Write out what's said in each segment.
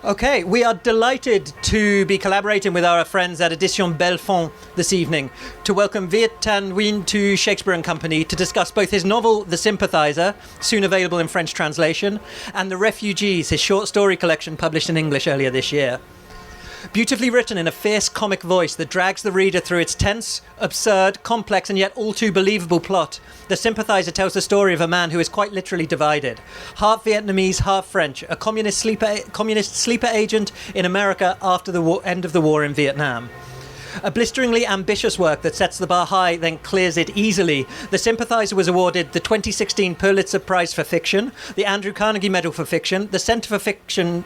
Okay, we are delighted to be collaborating with our friends at Editions Belfond this evening to welcome Viet Thanh Nguyen to Shakespeare & Company to discuss both his novel The Sympathizer, soon available in French translation, and The Refugees, his short story collection published in English earlier this year. Beautifully written in a fierce comic voice that drags the reader through its tense, absurd, complex and yet all too believable plot, The Sympathizer tells the story of a man who is quite literally divided. Half Vietnamese, half French, a communist sleeper agent in America after the end of the war in Vietnam. A blisteringly ambitious work that sets the bar high, then clears it easily. The Sympathizer was awarded the 2016 Pulitzer Prize for Fiction, the Andrew Carnegie Medal for Fiction, the Center for Fiction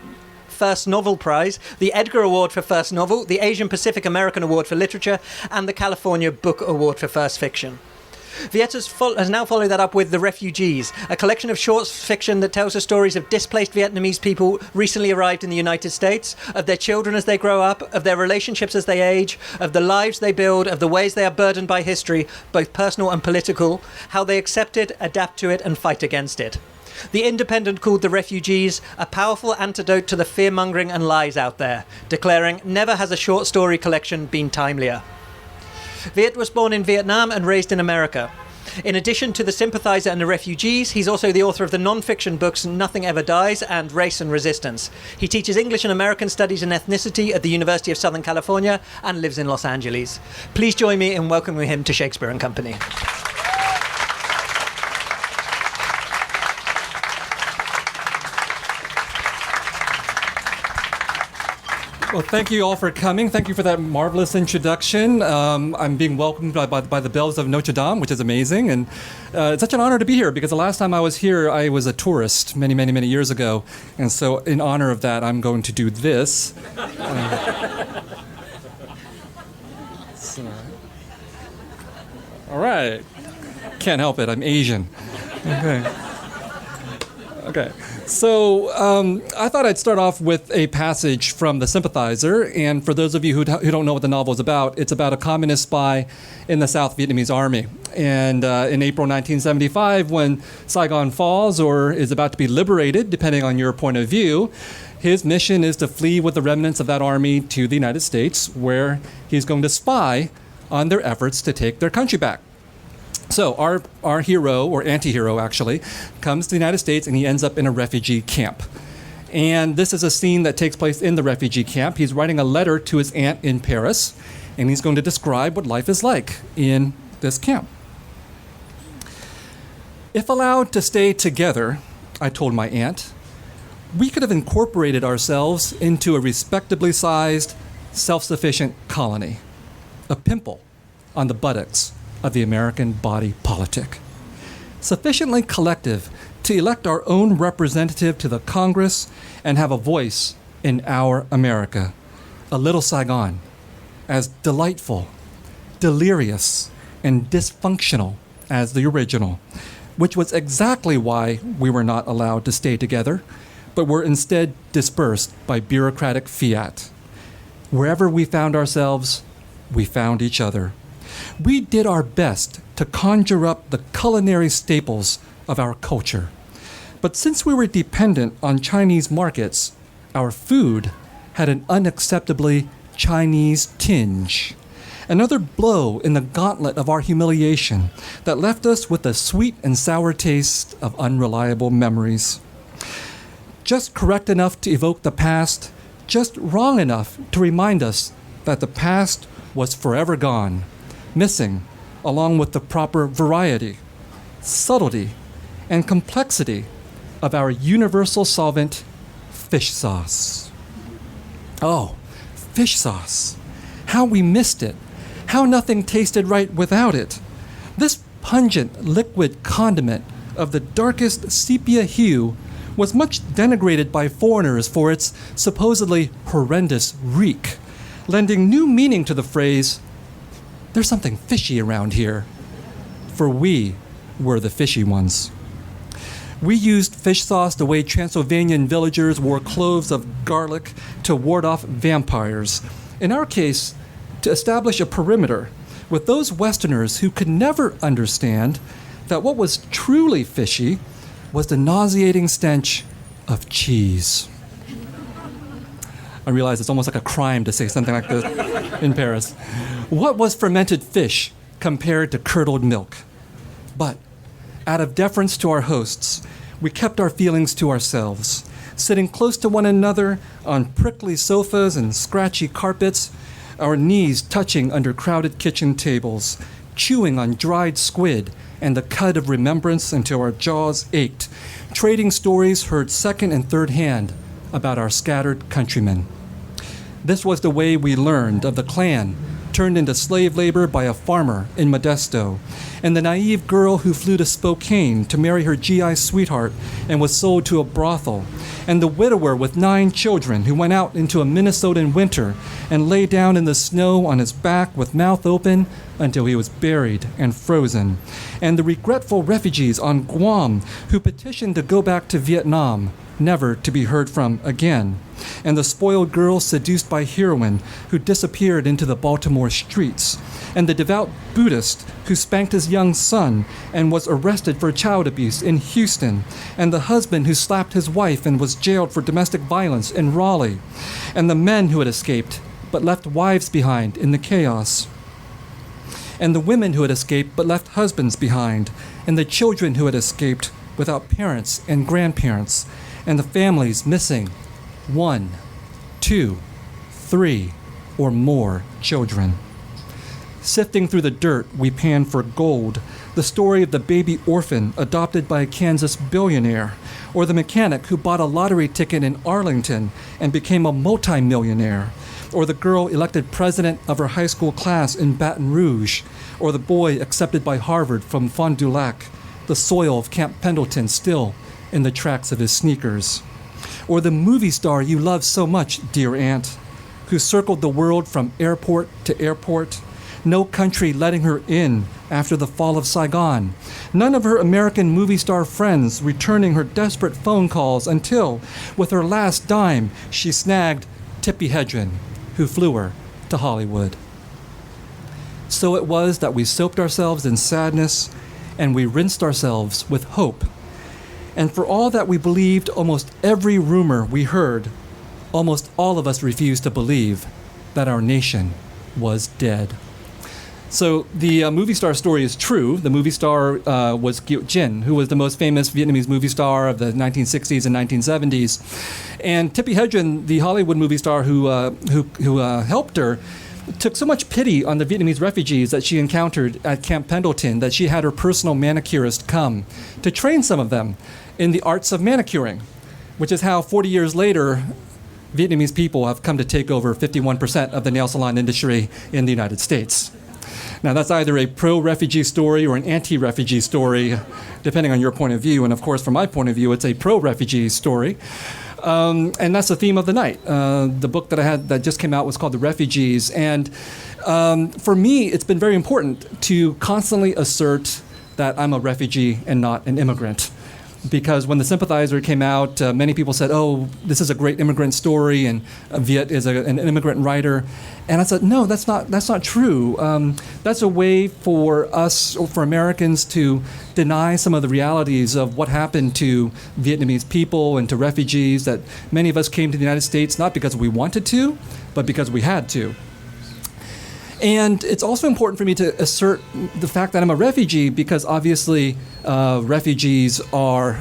First Novel Prize, the Edgar Award for First Novel, the Asian Pacific American Award for Literature, and the California Book Award for First Fiction. Viet has now followed that up with The Refugees, a collection of short fiction that tells the stories of displaced Vietnamese people recently arrived in the United States, of their children as they grow up, of their relationships as they age, of the lives they build, of the ways they are burdened by history, both personal and political, how they accept it, adapt to it, and fight against it. The Independent called The Refugees a powerful antidote to the fear-mongering and lies out there, declaring, "Never has a short story collection been timelier." Viet was born in Vietnam and raised in America. In addition to The Sympathizer and The Refugees, he's also the author of the non-fiction books Nothing Ever Dies and Race and Resistance. He teaches English and American Studies and Ethnicity at the University of Southern California and lives in Los Angeles. Please join me in welcoming him to Shakespeare & Company. Well, thank you all for coming. Thank you for that marvelous introduction. I'm being welcomed by the bells of Notre Dame, which is amazing. And it's such an honor to be here because the last time I was here, I was a tourist many years ago. And so in honor of that, I'm going to do this. All right. Can't help it. I'm Asian. Okay. So I thought I'd start off with a passage from The Sympathizer. And for those of you who don't know what the novel is about, it's about a communist spy in the South Vietnamese army. And in April 1975, when Saigon falls or is about to be liberated, depending on your point of view, his mission is to flee with the remnants of that army to the United States, where he's going to spy on their efforts to take their country back. So our hero, or anti-hero actually, comes to the United States and he ends up in a refugee camp. And this is a scene that takes place in the refugee camp. He's writing a letter to his aunt in Paris, and he's going to describe what life is like in this camp. If allowed to stay together, I told my aunt, we could have incorporated ourselves into a respectably sized, self-sufficient colony, a pimple on the buttocks of the American body politic, sufficiently collective to elect our own representative to the Congress and have a voice in our America, a little Saigon, as delightful, delirious, and dysfunctional as the original, which was exactly why we were not allowed to stay together, but were instead dispersed by bureaucratic fiat. Wherever we found ourselves, we found each other. We did our best to conjure up the culinary staples of our culture. But since we were dependent on Chinese markets, our food had an unacceptably Chinese tinge. Another blow in the gauntlet of our humiliation that left us with a sweet and sour taste of unreliable memories. Just correct enough to evoke the past, just wrong enough to remind us that the past was forever gone, missing, along with the proper variety, subtlety, and complexity of our universal solvent, fish sauce. Oh, fish sauce. How we missed it. How nothing tasted right without it. This pungent liquid condiment of the darkest sepia hue was much denigrated by foreigners for its supposedly horrendous reek, lending new meaning to the phrase, "There's something fishy around here," for we were the fishy ones. We used fish sauce the way Transylvanian villagers wore cloves of garlic to ward off vampires. In our case, to establish a perimeter with those Westerners who could never understand that what was truly fishy was the nauseating stench of cheese. realize it's almost like a crime to say something like this in Paris. What was fermented fish compared to curdled milk? But out of deference to our hosts, we kept our feelings to ourselves, sitting close to one another on prickly sofas and scratchy carpets, our knees touching under crowded kitchen tables, chewing on dried squid and the cud of remembrance until our jaws ached, trading stories heard second and third hand about our scattered countrymen. This was the way we learned of the Klan turned into slave labor by a farmer in Modesto, and the naive girl who flew to Spokane to marry her GI sweetheart and was sold to a brothel, and the widower with 9 children who went out into a Minnesotan winter and lay down in the snow on his back with mouth open until he was buried and frozen, and the regretful refugees on Guam who petitioned to go back to Vietnam, never to be heard from again, and the spoiled girl seduced by heroin who disappeared into the Baltimore streets, and the devout Buddhist who spanked his young son and was arrested for child abuse in Houston, and the husband who slapped his wife and was jailed for domestic violence in Raleigh, and the men who had escaped but left wives behind in the chaos, and the women who had escaped but left husbands behind, and the children who had escaped without parents and grandparents, and the families missing 1, 2, 3, or more children. Sifting through the dirt, we pan for gold, the story of the baby orphan adopted by a Kansas billionaire, or the mechanic who bought a lottery ticket in Arlington and became a multimillionaire, or the girl elected president of her high school class in Baton Rouge, or the boy accepted by Harvard from Fond du Lac, the soil of Camp Pendleton still in the tracks of his sneakers, or the movie star you love so much, dear aunt, who circled the world from airport to airport, no country letting her in after the fall of Saigon, none of her American movie star friends returning her desperate phone calls until, with her last dime, she snagged Tippi Hedren, who flew her to Hollywood. So it was that we soaped ourselves in sadness and we rinsed ourselves with hope. And for all that we believed almost every rumor we heard, almost all of us refused to believe that our nation was dead. So the movie star story is true. The movie star was Viet Thanh, who was the most famous Vietnamese movie star of the 1960s and 1970s. And Tippi Hedren, the Hollywood movie star who helped her, took so much pity on the Vietnamese refugees that she encountered at Camp Pendleton that she had her personal manicurist come to train some of them in the arts of manicuring, which is how 40 years later, Vietnamese people have come to take over 51% of the nail salon industry in the United States. Now, that's either a pro-refugee story or an anti-refugee story, depending on your point of view. And of course, from my point of view, it's a pro-refugee story. And that's the theme of the night. The book that I had that just came out was called The Refugees. And for me, it's been very important to constantly assert that I'm a refugee and not an immigrant. Because when the Sympathizer came out, many people said, oh, this is a great immigrant story, and Viet is an immigrant writer. And I said, no, that's not true. That's a way for us, or for Americans, to deny some of the realities of what happened to Vietnamese people and to refugees, that many of us came to the United States not because we wanted to, but because we had to. And it's also important for me to assert the fact that I'm a refugee because obviously refugees are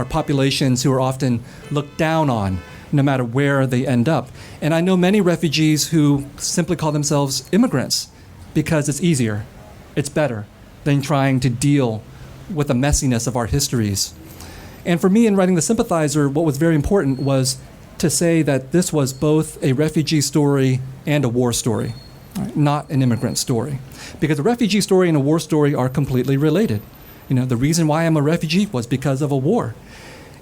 populations who are often looked down on no matter where they end up. And I know many refugees who simply call themselves immigrants because it's easier, it's better than trying to deal with the messiness of our histories. And for me in writing The Sympathizer, what was very important was to say that this was both a refugee story and a war story. Not an immigrant story. Because a refugee story and a war story are completely related. You know, the reason why I'm a refugee was because of a war.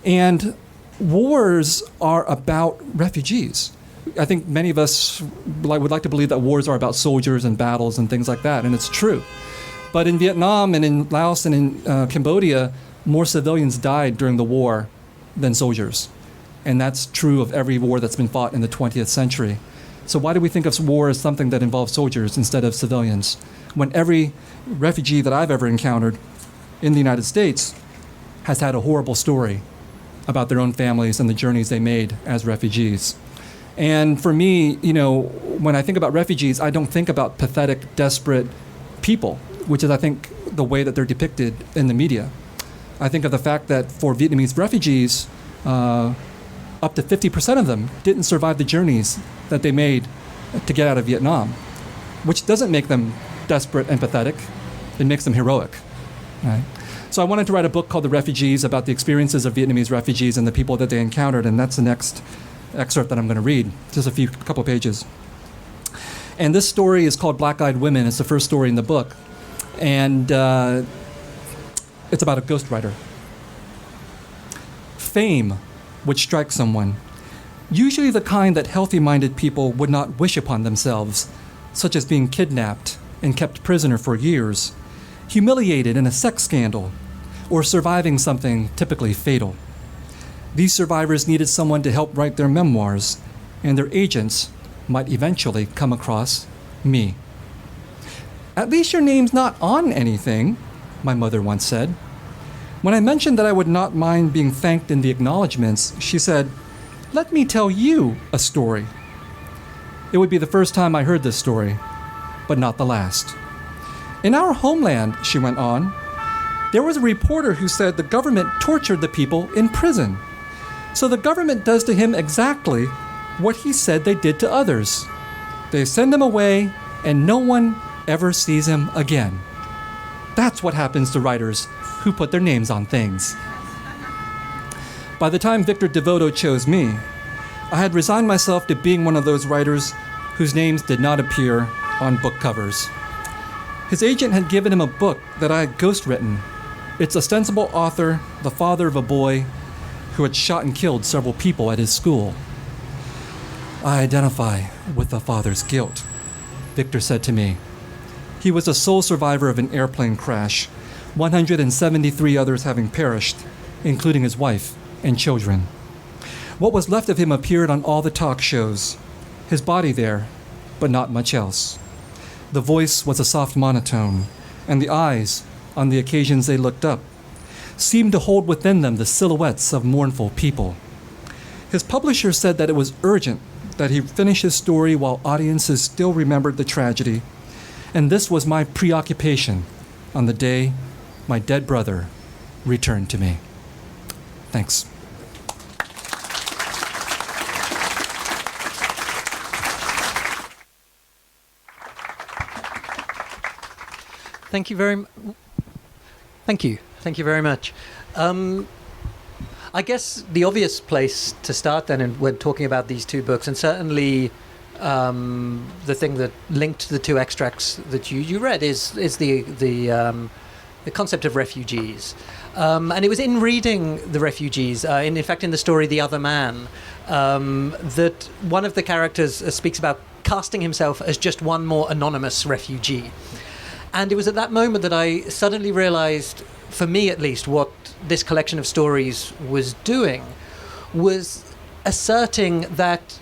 And wars are about refugees. I think many of us would like to believe that wars are about soldiers and battles and things like that, and it's true. But in Vietnam and in Laos and in Cambodia, more civilians died during the war than soldiers. And that's true of every war that's been fought in the 20th century. So why do we think of war as something that involves soldiers instead of civilians, when every refugee that I've ever encountered in the United States has had a horrible story about their own families and the journeys they made as refugees? And for me, when I think about refugees, I don't think about pathetic, desperate people, which is, I think, the way that they're depicted in the media. I think of the fact that for Vietnamese refugees, up to 50% of them didn't survive the journeys that they made to get out of Vietnam, which doesn't make them desperate and pathetic. It makes them heroic. Right? So I wanted to write a book called The Refugees, about the experiences of Vietnamese refugees and the people that they encountered, and that's the next excerpt that I'm going to read, just a couple pages. And this story is called Black-Eyed Women. It's the first story in the book. And it's about a ghostwriter. Fame would strike someone, usually the kind that healthy-minded people would not wish upon themselves, such as being kidnapped and kept prisoner for years, humiliated in a sex scandal, or surviving something typically fatal. These survivors needed someone to help write their memoirs, and their agents might eventually come across me. "At least your name's not on anything," my mother once said. When I mentioned that I would not mind being thanked in the acknowledgments, she said, "Let me tell you a story." It would be the first time I heard this story, but not the last. "In our homeland," she went on, "there was a reporter who said the government tortured the people in prison. So the government does to him exactly what he said they did to others. They send him away, and no one ever sees him again. That's what happens to writers who put their names on things." By the time Victor Devoto chose me, I had resigned myself to being one of those writers whose names did not appear on book covers. His agent had given him a book that I had ghostwritten. Its ostensible author, the father of a boy who had shot and killed several people at his school. "I identify with the father's guilt," Victor said to me. He was the sole survivor of an airplane crash, 173 others having perished, including his wife and children. What was left of him appeared on all the talk shows, his body there, but not much else. The voice was a soft monotone, and the eyes, on the occasions they looked up, seemed to hold within them the silhouettes of mournful people. His publisher said that it was urgent that he finish his story while audiences still remembered the tragedy, and this was my preoccupation on the day my dead brother returned to me. Thanks. Thank you very much. Thank you very much. I guess the obvious place to start then when talking about these two books, and certainly the thing that linked the two extracts that you read is the concept of refugees. And it was in reading The Refugees, in fact in the story The Other Man, that one of the characters speaks about casting himself as just one more anonymous refugee. And it was at that moment that I suddenly realized, for me at least, what this collection of stories was doing was asserting that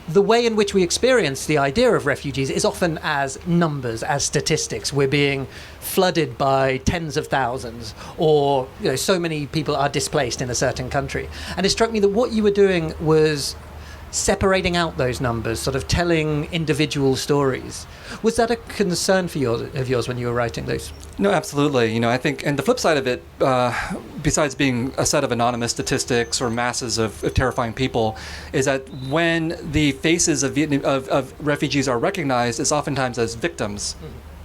the way in which we experience the idea of refugees is often as numbers, as statistics. We're being flooded by tens of thousands, or so many people are displaced in a certain country. And it struck me that what you were doing was separating out those numbers, sort of telling individual stories. Was that a concern for yours when you were writing those? No, absolutely. I think, and the flip side of it, besides being a set of anonymous statistics or masses of terrifying people, is that when the faces of refugees are recognized, it's oftentimes as victims.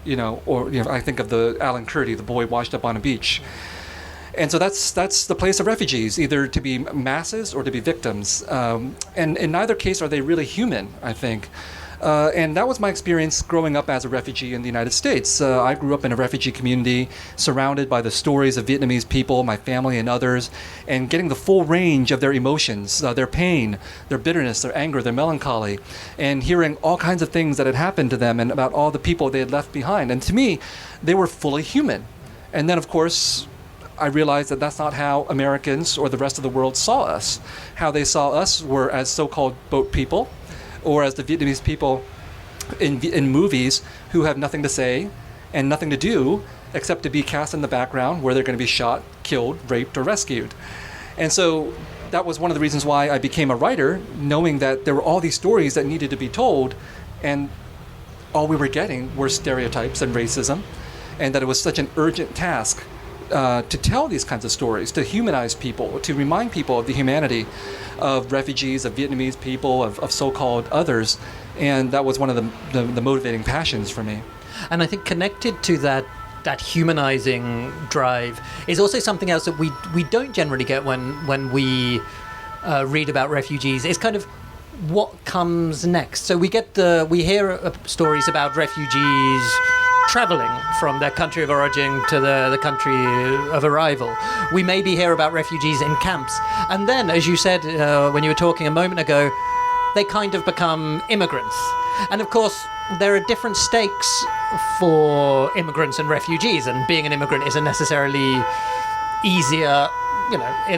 I think of the Alan Kurdi, the boy washed up on a beach. And so that's the place of refugees, either to be masses or to be victims. And in neither case are they really human, I think. And that was my experience growing up as a refugee in the United States. I grew up in a refugee community surrounded by the stories of Vietnamese people, my family and others, and getting the full range of their emotions, their pain, their bitterness, their anger, their melancholy, and hearing all kinds of things that had happened to them and about all the people they had left behind. And to me, they were fully human. And then, of course, I realized that that's not how Americans or the rest of the world saw us. How they saw us were as so-called boat people, or as the Vietnamese people in movies who have nothing to say and nothing to do except to be cast in the background where they're going to be shot, killed, raped, or rescued. And so that was one of the reasons why I became a writer, knowing that there were all these stories that needed to be told, and all we were getting were stereotypes and racism, and that it was such an urgent task to tell these kinds of stories, to humanize people, to remind people of the humanity of refugees, of Vietnamese people, of so-called others. And that was one of the motivating passions for me. And I think connected to that humanizing drive is also something else that we don't generally get when we read about refugees. It's kind of what comes next. So we hear stories about refugees traveling from their country of origin to the country of arrival. We maybe hear about refugees in camps. And then, as you said when you were talking a moment ago, they kind of become immigrants. And of course, there are different stakes for immigrants and refugees, and being an immigrant isn't necessarily easier,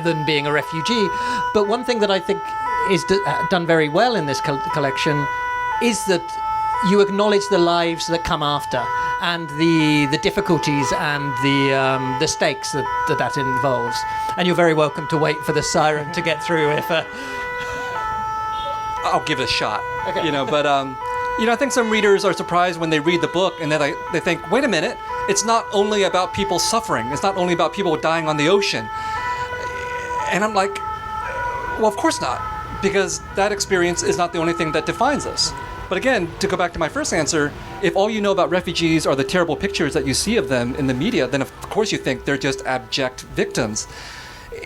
than being a refugee. But one thing that I think is done very well in this collection is that you acknowledge the lives that come after, and the difficulties and the stakes that involves. And you're very welcome to wait for the siren to get through if... I'll give it a shot. Okay. But I think some readers are surprised when they read the book and then they think, wait a minute, it's not only about people suffering, it's not only about people dying on the ocean. And I'm like, well, of course not, because that experience is not the only thing that defines us. But again, to go back to my first answer, if all you know about refugees are the terrible pictures that you see of them in the media, then of course you think they're just abject victims.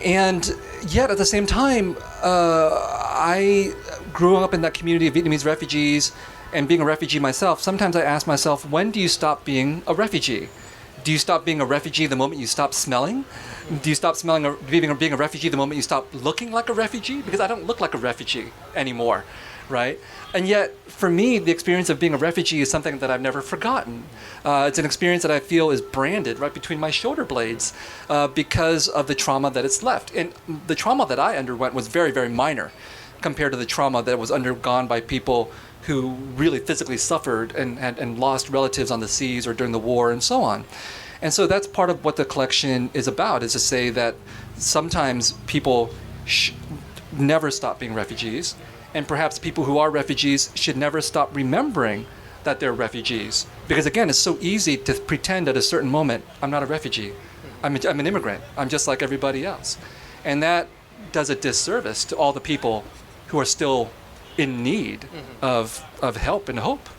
And yet at the same time, I grew up in that community of Vietnamese refugees, and being a refugee myself, sometimes I ask myself, when do you stop being a refugee? Do you stop being a refugee the moment you stop smelling? Do you stop being a refugee the moment you stop looking like a refugee? Because I don't look like a refugee anymore, right? And yet, for me, the experience of being a refugee is something that I've never forgotten. It's an experience that I feel is branded right between my shoulder blades because of the trauma that it's left. And the trauma that I underwent was very, very minor compared to the trauma that was undergone by people who really physically suffered and lost relatives on the seas or during the war and so on. And so that's part of what the collection is about, is to say that sometimes people never stop being refugees, and perhaps people who are refugees should never stop remembering that they're refugees. Because again, it's so easy to pretend at a certain moment, I'm not a refugee, I'm an immigrant, I'm just like everybody else. And that does a disservice to all the people who are still in need of help and hope.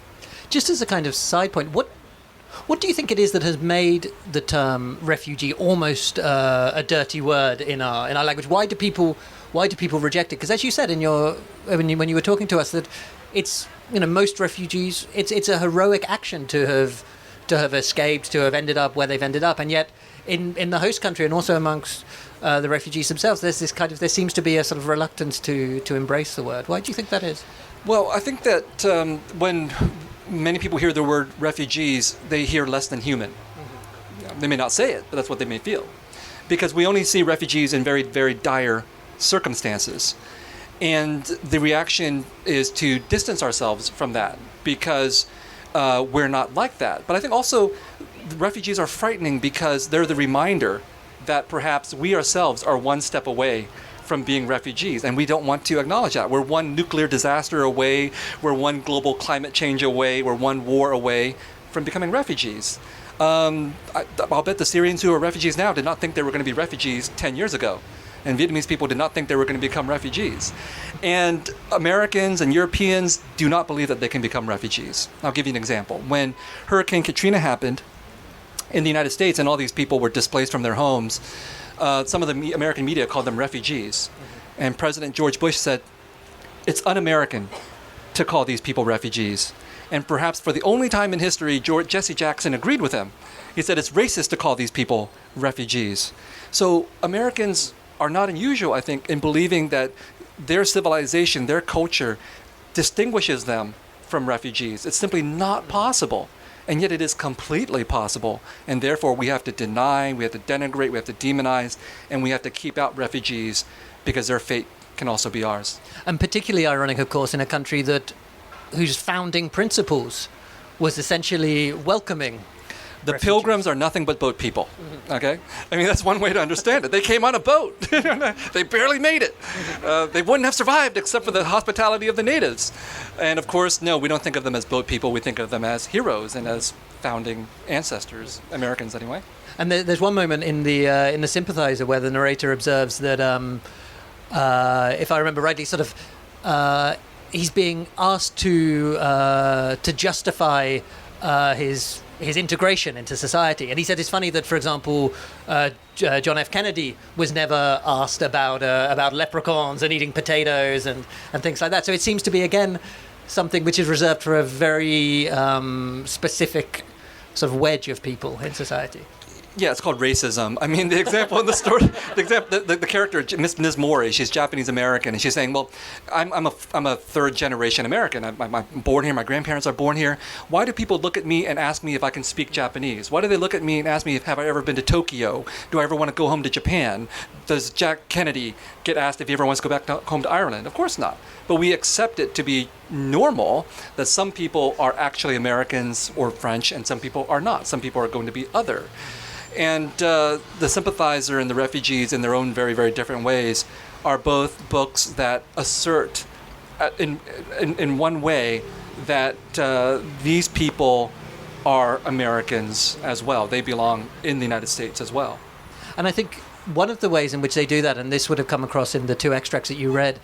Just as a kind of side point, what do you think it is that has made the term refugee almost a dirty word in our language? Why do people reject it? Because as you said when you were talking to us, that it's most refugees, it's a heroic action to have escaped, to have ended up where they've ended up, and yet in the host country and also amongst the refugees themselves, there seems to be a sort of reluctance to embrace the word. Why do you think that is? Well, I think that when many people hear the word refugees, they hear less than human. Mm-hmm. They may not say it, but that's what they may feel. Because we only see refugees in very, very dire circumstances. And the reaction is to distance ourselves from that because we're not like that. But I think also refugees are frightening because they're the reminder that perhaps we ourselves are one step away from being refugees, and we don't want to acknowledge that. We're one nuclear disaster away, we're one global climate change away, we're one war away from becoming refugees. I'll bet the Syrians who are refugees now did not think they were going to be refugees 10 years ago. And Vietnamese people did not think they were going to become refugees. And Americans and Europeans do not believe that they can become refugees. I'll give you an example. When Hurricane Katrina happened in the United States and all these people were displaced from their homes, some of the American media called them refugees. And President George Bush said, it's un-American to call these people refugees. And perhaps for the only time in history, Jesse Jackson agreed with him. He said it's racist to call these people refugees. So Americans are not unusual, I think, in believing that their civilization, their culture, distinguishes them from refugees. It's simply not possible. And yet it is completely possible. And therefore we have to deny, we have to denigrate, we have to demonize, and we have to keep out refugees because their fate can also be ours. And particularly ironic, of course, in a country whose founding principles was essentially welcoming The refugees. Pilgrims are nothing but boat people. Okay, I mean that's one way to understand it. They came on a boat. They barely made it. They wouldn't have survived except for the hospitality of the natives. And of course, no, we don't think of them as boat people. We think of them as heroes and as founding ancestors, Americans anyway. And there's one moment in the Sympathizer where the narrator observes that, if I remember rightly, sort of he's being asked to justify his integration into society, and he said it's funny that, for example, John F. Kennedy was never asked about leprechauns and eating potatoes and things like that. So it seems to be again something which is reserved for a very specific sort of wedge of people in society. Yeah, it's called racism. I mean, the example in the story, the character, Ms. Mori, she's Japanese American, and she's saying, "Well, I'm a third generation American. I'm born here. My grandparents are born here. Why do people look at me and ask me if I can speak Japanese? Why do they look at me and ask me if have I ever been to Tokyo? Do I ever want to go home to Japan? Does Jack Kennedy get asked if he ever wants to go back home to Ireland? Of course not. But we accept it to be normal that some people are actually Americans or French, and some people are not. Some people are going to be other." And The Sympathizer and The Refugees, in their own very, very different ways, are both books that assert, in one way, that these people are Americans as well. They belong in the United States as well. And I think one of the ways in which they do that, and this would have come across in the two extracts that you read,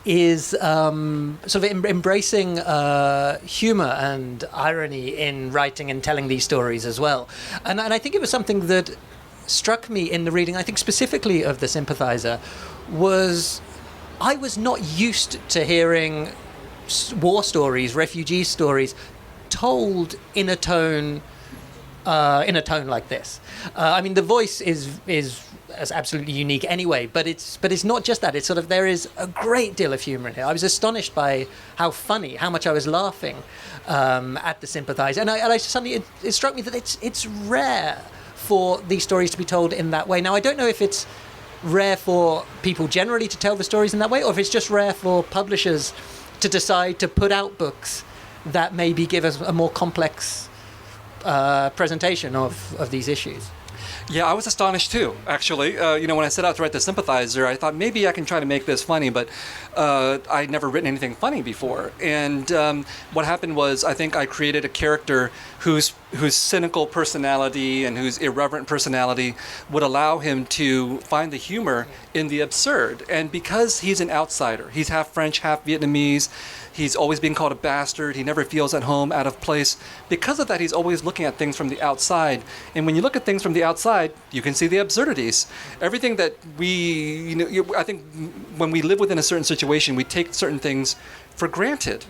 is sort of embracing humor and irony in writing and telling these stories as well. And I think it was something that struck me in the reading, I think specifically of The Sympathizer, was I was not used to hearing war stories, refugee stories, told in a tone like this. I mean, the voice is absolutely unique anyway, but it's not just that. It's sort of, there is a great deal of humor in here. I was astonished by how much I was laughing at The Sympathizer, and I suddenly it struck me that it's rare for these stories to be told in that way. Now, I don't know if it's rare for people generally to tell the stories in that way, or if it's just rare for publishers to decide to put out books that maybe give us a more complex presentation of these issues. Yeah, I was astonished too, actually. When I set out to write The Sympathizer, I thought maybe I can try to make this funny, but I'd never written anything funny before. And what happened was, I think I created a character whose cynical personality and whose irreverent personality would allow him to find the humor in the absurd. And because he's an outsider, he's half French, half Vietnamese, he's always being called a bastard. He never feels at home, out of place. Because of that, he's always looking at things from the outside. And when you look at things from the outside, you can see the absurdities. Everything that I think when we live within a certain situation, we take certain things for granted.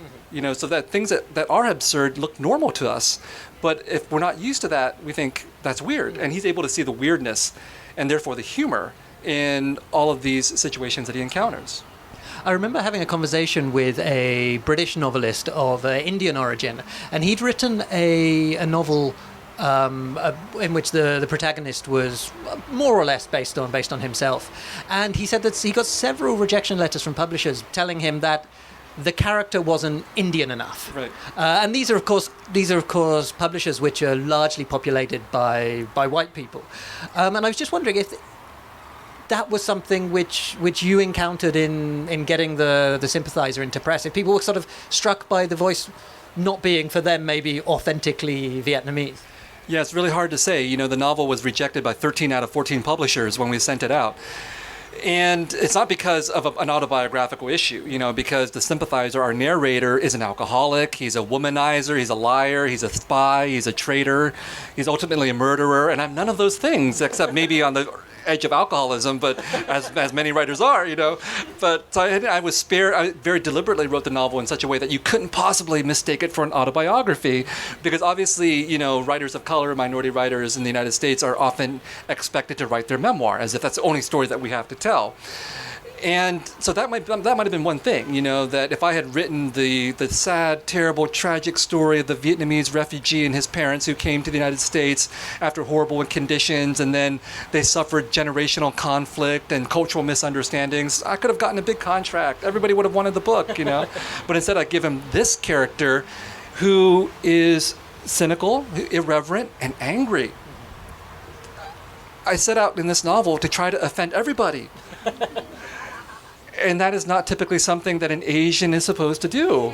So that things that are absurd look normal to us. But if we're not used to that, we think that's weird. And he's able to see the weirdness and therefore the humor in all of these situations that he encounters. I remember having a conversation with a British novelist of Indian origin, and he'd written a novel in which the protagonist was more or less based on himself. And he said that he got several rejection letters from publishers telling him that the character wasn't Indian enough. Right. And these are of course publishers which are largely populated by white people. And I was just wondering if that was something which you encountered in getting the Sympathizer into press. If people were sort of struck by the voice not being for them maybe authentically Vietnamese. Yeah, it's really hard to say. The novel was rejected by 13 out of 14 publishers when we sent it out. And it's not because of an autobiographical issue, because the Sympathizer, our narrator, is an alcoholic, he's a womanizer, he's a liar, he's a spy, he's a traitor, he's ultimately a murderer, and I'm none of those things, except maybe on the edge of alcoholism, but as many writers are, But so I was spared. I very deliberately wrote the novel in such a way that you couldn't possibly mistake it for an autobiography, because obviously, writers of color, minority writers in the United States are often expected to write their memoir as if that's the only story that we have to tell. And so that might have been one thing, that if I had written the sad, terrible, tragic story of the Vietnamese refugee and his parents who came to the United States after horrible conditions, and then they suffered generational conflict and cultural misunderstandings, I could have gotten a big contract. Everybody would have wanted the book, But instead I give him this character who is cynical, irreverent, and angry. I set out in this novel to try to offend everybody. And that is not typically something that an Asian is supposed to do.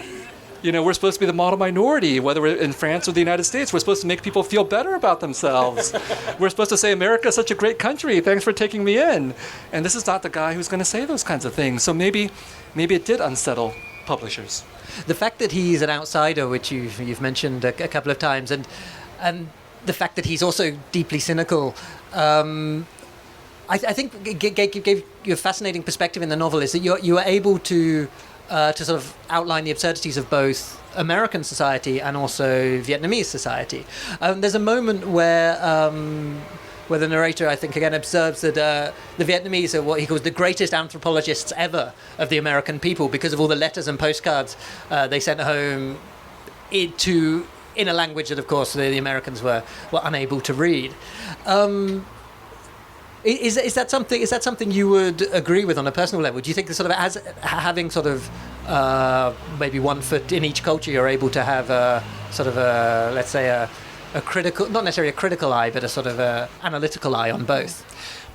You know, we're supposed to be the model minority, whether we're in France or the United States. We're supposed to make people feel better about themselves. We're supposed to say, America is such a great country. Thanks for taking me in. And this is not the guy who's going to say those kinds of things. So maybe it did unsettle publishers. The fact that he's an outsider, which you've mentioned a couple of times, and the fact that he's also deeply cynical, I think gave you a fascinating perspective in the novel. Is that you were able to sort of outline the absurdities of both American society and also Vietnamese society. There's a moment where the narrator, I think, again observes that the Vietnamese are what he calls the greatest anthropologists ever of the American people because of all the letters and postcards they sent home in a language that, of course, the Americans were unable to read. Is that something you would agree with on a personal level? Do you think that sort of as having sort of maybe one foot in each culture, you're able to have a sort of let's say a critical, not necessarily a critical eye, but a sort of analytical eye on both?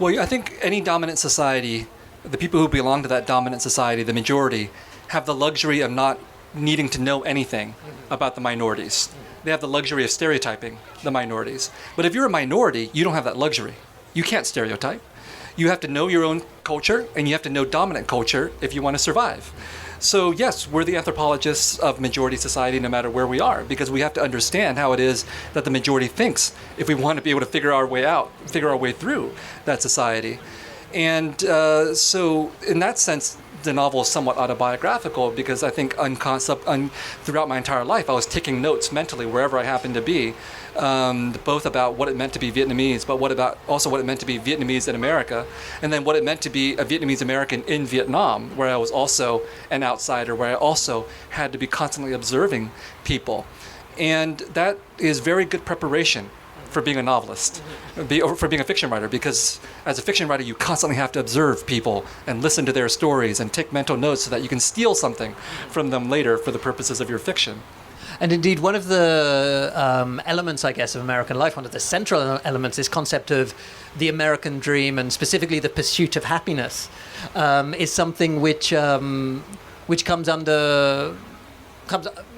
Well, I think any dominant society, the people who belong to that dominant society, the majority, have the luxury of not needing to know anything about the minorities. They have the luxury of stereotyping the minorities. But if you're a minority, you don't have that luxury. You can't stereotype. You have to know your own culture, and you have to know dominant culture if you want to survive. So yes, we're the anthropologists of majority society no matter where we are, because we have to understand how it is that the majority thinks if we want to be able to figure our way through that society. And so in that sense, the novel is somewhat autobiographical, because I think throughout my entire life I was taking notes mentally wherever I happened to be, both about what it meant to be Vietnamese, but what it meant to be Vietnamese in America, and then what it meant to be a Vietnamese American in Vietnam, where I was also an outsider, where I also had to be constantly observing people. And that is very good preparation for being a novelist, for being a fiction writer, because as a fiction writer, you constantly have to observe people and listen to their stories and take mental notes so that you can steal something from them later for the purposes of your fiction. And indeed, one of the elements, I guess, of American life, one of the central elements, is concept of the American dream, and specifically the pursuit of happiness, is something which comes under.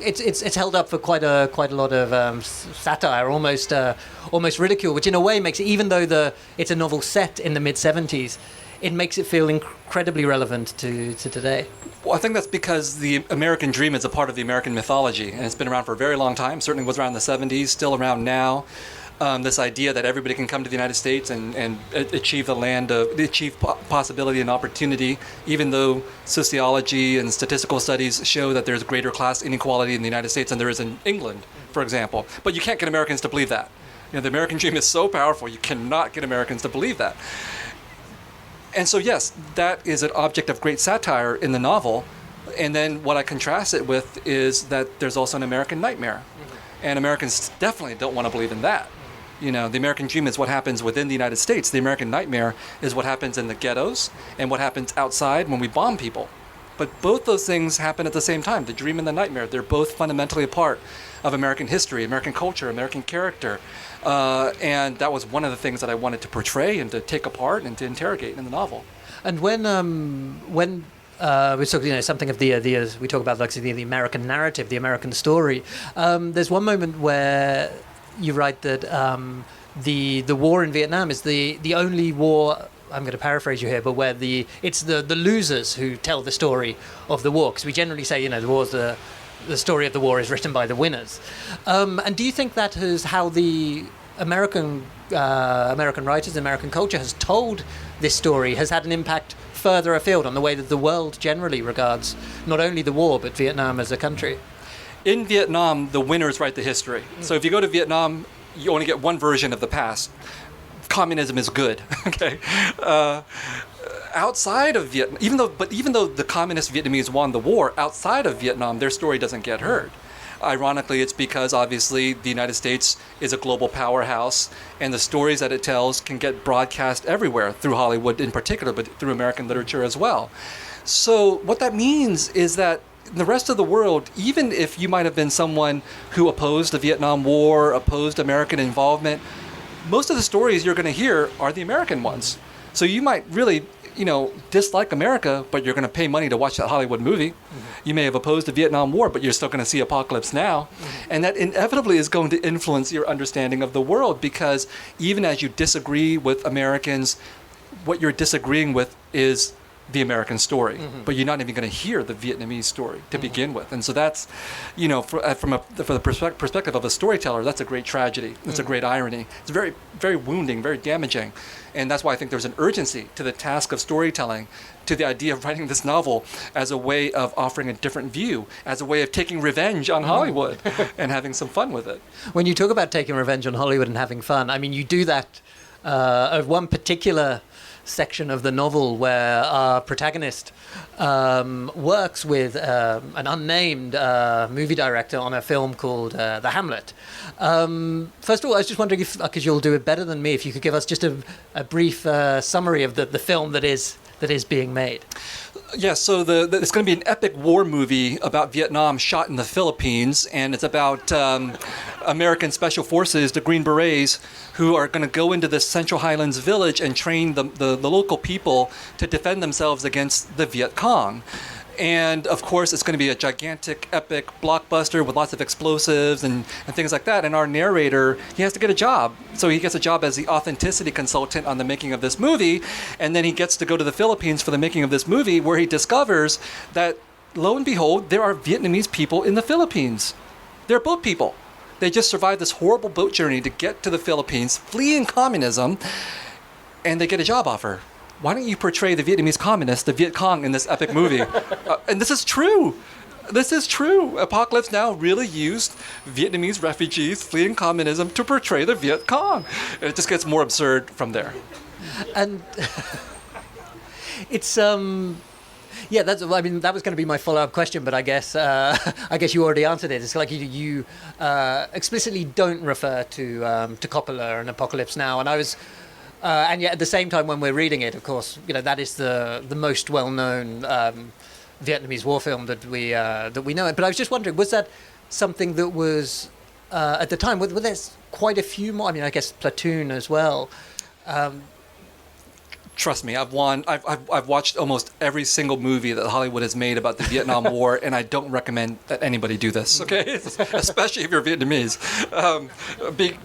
It's held up for quite a lot of satire, almost ridicule, which in a way makes it, even though it's a novel set in the mid-70s, it makes it feel incredibly relevant to today. Well, I think that's because the American dream is a part of the American mythology, and it's been around for a very long time. Certainly was around in the 70s, still around now. This idea that everybody can come to the United States and achieve possibility and opportunity, even though sociology and statistical studies show that there's greater class inequality in the United States than there is in England, for example. But you can't get Americans to believe that. You know, the American dream is so powerful, you cannot get Americans to believe that. And so, yes, that is an object of great satire in the novel. And then what I contrast it with is that there's also an American nightmare. And Americans definitely don't want to believe in that. You know, the American dream is what happens within the United States. The American nightmare is what happens in the ghettos and what happens outside when we bomb people. But both those things happen at the same time, the dream and the nightmare. They're both fundamentally a part of American history, American culture, American character. And that was one of the things that I wanted to portray and to take apart and to interrogate in the novel. And when we talk, something of the we talk about like the American narrative, the American story. There's one moment where you write that the war in Vietnam is the only war. I'm going to paraphrase you here, but where it's the losers who tell the story of the war, because we generally say the war's the story of the war is written by the winners. And do you think that is how the American writers, American culture has told this story, has had an impact further afield on the way that the world generally regards not only the war, but Vietnam as a country? In Vietnam, the winners write the history. So if you go to Vietnam, you only get one version of the past. Communism is good, okay? Outside of Vietnam, even though the communist Vietnamese won the war, outside of Vietnam, their story doesn't get heard. Ironically, it's because obviously the United States is a global powerhouse, and the stories that it tells can get broadcast everywhere, through Hollywood in particular, but through American literature as well. So what that means is that in the rest of the world, even if you might have been someone who opposed the Vietnam War, opposed American involvement, most of the stories you're going to hear are the American ones. So you might really, dislike America, but you're going to pay money to watch that Hollywood movie. Mm-hmm. You may have opposed the Vietnam War, but you're still going to see Apocalypse Now. Mm-hmm. And that inevitably is going to influence your understanding of the world, because even as you disagree with Americans, what you're disagreeing with is the American story, mm-hmm. but you're not even going to hear the Vietnamese story to mm-hmm. begin with. And so that's, for the perspective of a storyteller, that's a great tragedy. It's a great irony. It's very, very wounding, very damaging. And that's why I think there's an urgency to the task of storytelling, to the idea of writing this novel as a way of offering a different view, as a way of taking revenge on Hollywood and having some fun with it. When you talk about taking revenge on Hollywood and having fun, I mean, you do that of one particular section of the novel where our protagonist works with an unnamed movie director on a film called The Hamlet. First of all, I was just wondering if, because you'll do it better than me, if you could give us just a brief summary of the film that is being made. Yeah, so it's going to be an epic war movie about Vietnam shot in the Philippines, and it's about American Special Forces, the Green Berets, who are going to go into this Central Highlands village and train the local people to defend themselves against the Viet Cong. And of course, it's going to be a gigantic, epic blockbuster with lots of explosives and things like that. And our narrator, he has to get a job. So he gets a job as the authenticity consultant on the making of this movie. And then he gets to go to the Philippines for the making of this movie, where he discovers that, lo and behold, there are Vietnamese people in the Philippines. They're boat people. They just survived this horrible boat journey to get to the Philippines, fleeing communism, and they get a job offer. Why don't you portray the Vietnamese communists, the Viet Cong, in this epic movie? And this is true. This is true. Apocalypse Now really used Vietnamese refugees fleeing communism to portray the Viet Cong. And it just gets more absurd from there. And it's yeah, that was going to be my follow-up question, but I guess you already answered it. It's like you explicitly don't refer to Coppola and Apocalypse Now, and I was. And yet, at the same time, when we're reading it, of course, that is the most well-known Vietnamese war film that we know. But I was just wondering, was that something that was at the time? Were there quite a few more? I mean, I guess Platoon as well. Trust me, I've watched almost every single movie that Hollywood has made about the Vietnam War, and I don't recommend that anybody do this, okay? Especially if you're Vietnamese.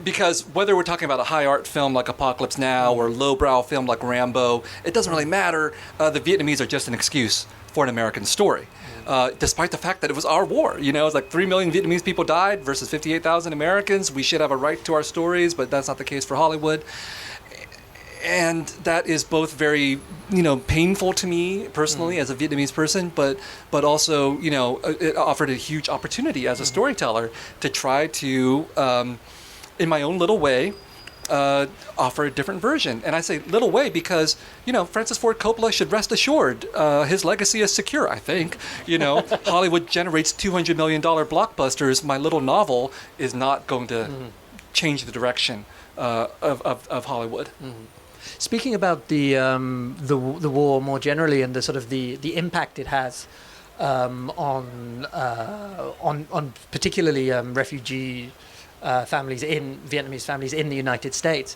Because whether we're talking about a high art film like Apocalypse Now or lowbrow film like Rambo, it doesn't really matter. The Vietnamese are just an excuse for an American story. Despite the fact that it was our war. It's like 3 million Vietnamese people died versus 58,000 Americans. We should have a right to our stories, but that's not the case for Hollywood. And that is both very, painful to me personally as a Vietnamese person, but also, it offered a huge opportunity as a storyteller to try to, in my own little way, offer a different version. And I say little way because, Francis Ford Coppola should rest assured his legacy is secure, I think. Hollywood generates $200 million blockbusters. My little novel is not going to change the direction of Hollywood. Mm-hmm. Speaking about the war more generally and the sort of the impact it has on particularly refugee Vietnamese families in the United States,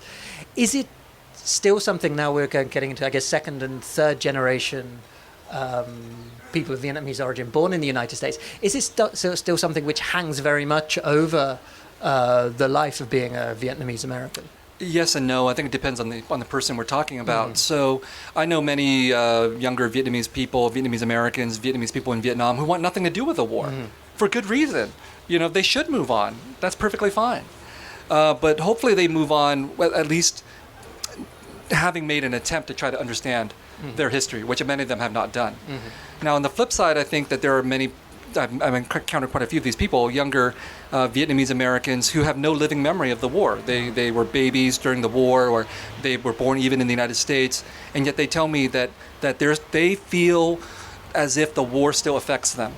is it still something now we're getting into, I guess, second and third generation people of Vietnamese origin born in the United States? Is it still something which hangs very much over the life of being a Vietnamese American? Yes and no. I think it depends on the person we're talking about. So I know many younger Vietnamese people, Vietnamese Americans, Vietnamese people in Vietnam who want nothing to do with the war for good reason. They should move on. That's perfectly fine. But hopefully they move on, well, at least having made an attempt to try to understand their history, which many of them have not done. Now, on the flip side, I think that there are many, I've encountered quite a few of these people, younger Vietnamese Americans who have no living memory of the war. They were babies during the war, or they were born even in the United States, and yet they tell me that they feel as if the war still affects them.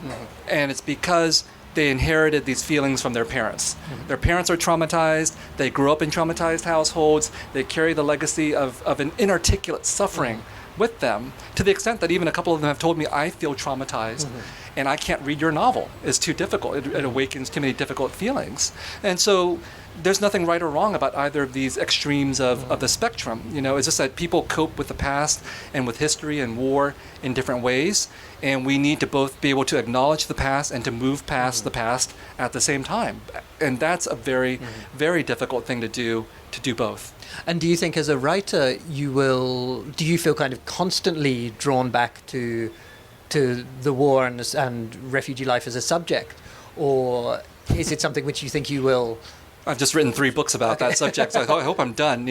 And it's because they inherited these feelings from their parents. Their parents are traumatized, they grew up in traumatized households, they carry the legacy of an inarticulate suffering with them, to the extent that even a couple of them have told me, I feel traumatized. and I can't read your novel. It's too difficult. It awakens too many difficult feelings. And so there's nothing right or wrong about either of these extremes of the spectrum. It's just that people cope with the past and with history and war in different ways, and we need to both be able to acknowledge the past and to move past the past at the same time. And that's a very, very difficult thing to do both. And do you think as a writer do you feel kind of constantly drawn back to the war and refugee life as a subject? Or is it something which you think you will... I've just written 3 books about that subject, so I hope I'm done.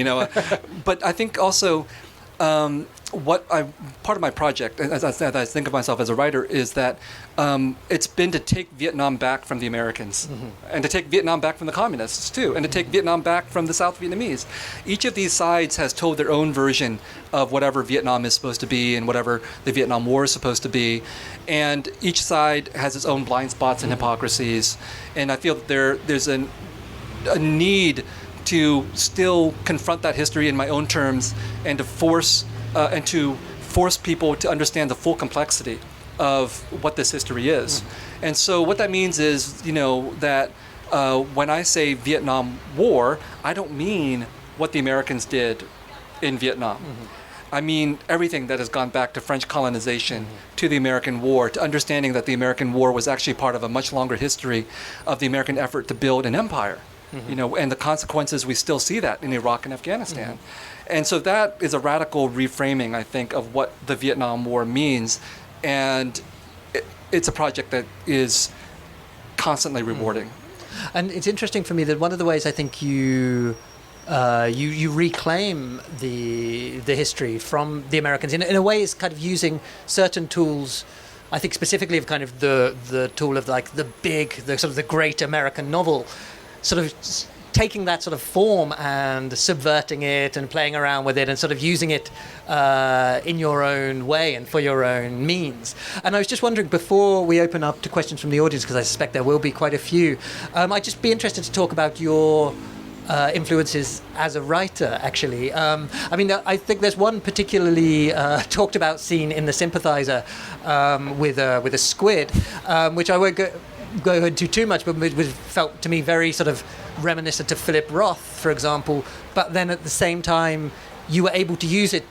But I think also part of my project, as I think of myself as a writer, is that it's been to take Vietnam back from the Americans, and to take Vietnam back from the communists too, and to take Vietnam back from the South Vietnamese. Each of these sides has told their own version of whatever Vietnam is supposed to be and whatever the Vietnam War is supposed to be, and each side has its own blind spots and hypocrisies. And I feel that there's a need to still confront that history in my own terms, and to force people to understand the full complexity of what this history is. And so what that means is, that when I say Vietnam War, I don't mean what the Americans did in Vietnam. I mean everything that has gone back to French colonization, to the American War, to understanding that the American War was actually part of a much longer history of the American effort to build an empire. And the consequences, we still see that in Iraq and Afghanistan. And so that is a radical reframing, I think, of what the Vietnam War means. And it's a project that is constantly rewarding. And it's interesting for me that one of the ways I think you reclaim the history from the Americans in a way is kind of using certain tools. I think specifically of kind of the tool of like the great American novel, sort of taking that sort of form and subverting it and playing around with it and sort of using it in your own way and for your own means. And I was just wondering, before we open up to questions from the audience, because I suspect there will be quite a few, I'd just be interested to talk about your influences as a writer, actually. I think there's one particularly talked about scene in The Sympathizer with a squid, which I won't go into too much, but it felt to me very sort of reminiscent of Philip Roth, for example. But then at the same time, you were able to use it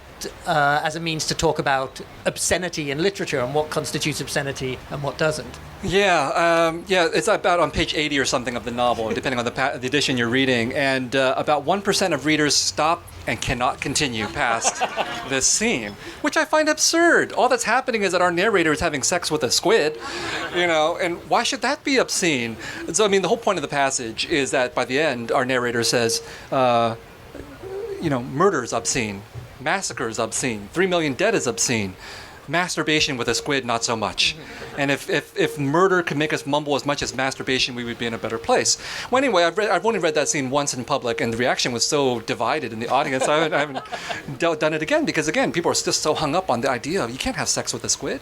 as a means to talk about obscenity in literature and what constitutes obscenity and what doesn't. It's about on page 80 or something of the novel, depending on the edition you're reading. And about 1% of readers stop and cannot continue past this scene, which I find absurd. All that's happening is that our narrator is having sex with a squid, and why should that be obscene? And so, the whole point of the passage is that by the end, our narrator says, murder is obscene. Massacre is obscene. 3 million dead is obscene. Masturbation with a squid, not so much. And if murder could make us mumble as much as masturbation, we would be in a better place. Well, anyway, I've only read that scene once in public, and the reaction was so divided in the audience. I haven't done it again because, again, people are just so hung up on the idea of you can't have sex with a squid.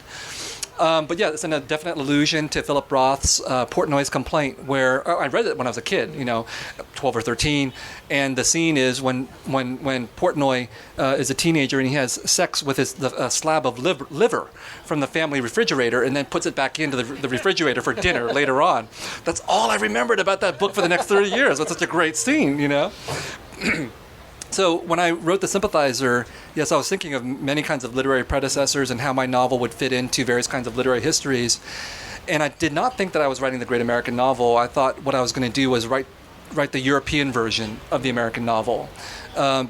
But yeah, it's a definite allusion to Philip Roth's Portnoy's Complaint, where I read it when I was a kid, 12 or 13, and the scene is when Portnoy is a teenager and he has sex with a slab of liver from the family refrigerator and then puts it back into the refrigerator for dinner later on. That's all I remembered about that book for the next 30 years. That's such a great scene, So when I wrote The Sympathizer, yes, I was thinking of many kinds of literary predecessors and how my novel would fit into various kinds of literary histories. And I did not think that I was writing the great American novel. I thought what I was going to do was write the European version of the American novel.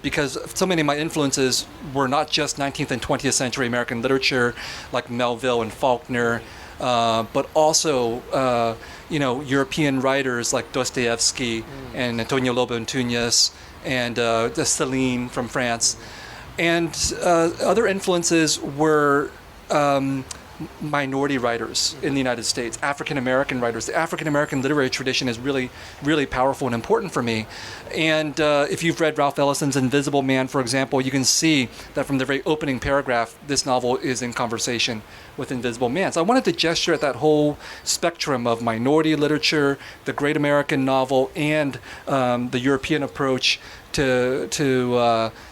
Because so many of my influences were not just 19th and 20th century American literature, like Melville and Faulkner, but also European writers like Dostoevsky and Antonio Lobo Antunes, and Céline from France. And other influences were minority writers in the United States, African-American writers. The African-American literary tradition is really, really powerful and important for me. And if you've read Ralph Ellison's Invisible Man, for example, you can see that from the very opening paragraph, this novel is in conversation with Invisible Man. So I wanted to gesture at that whole spectrum of minority literature, the great American novel, and the European approach to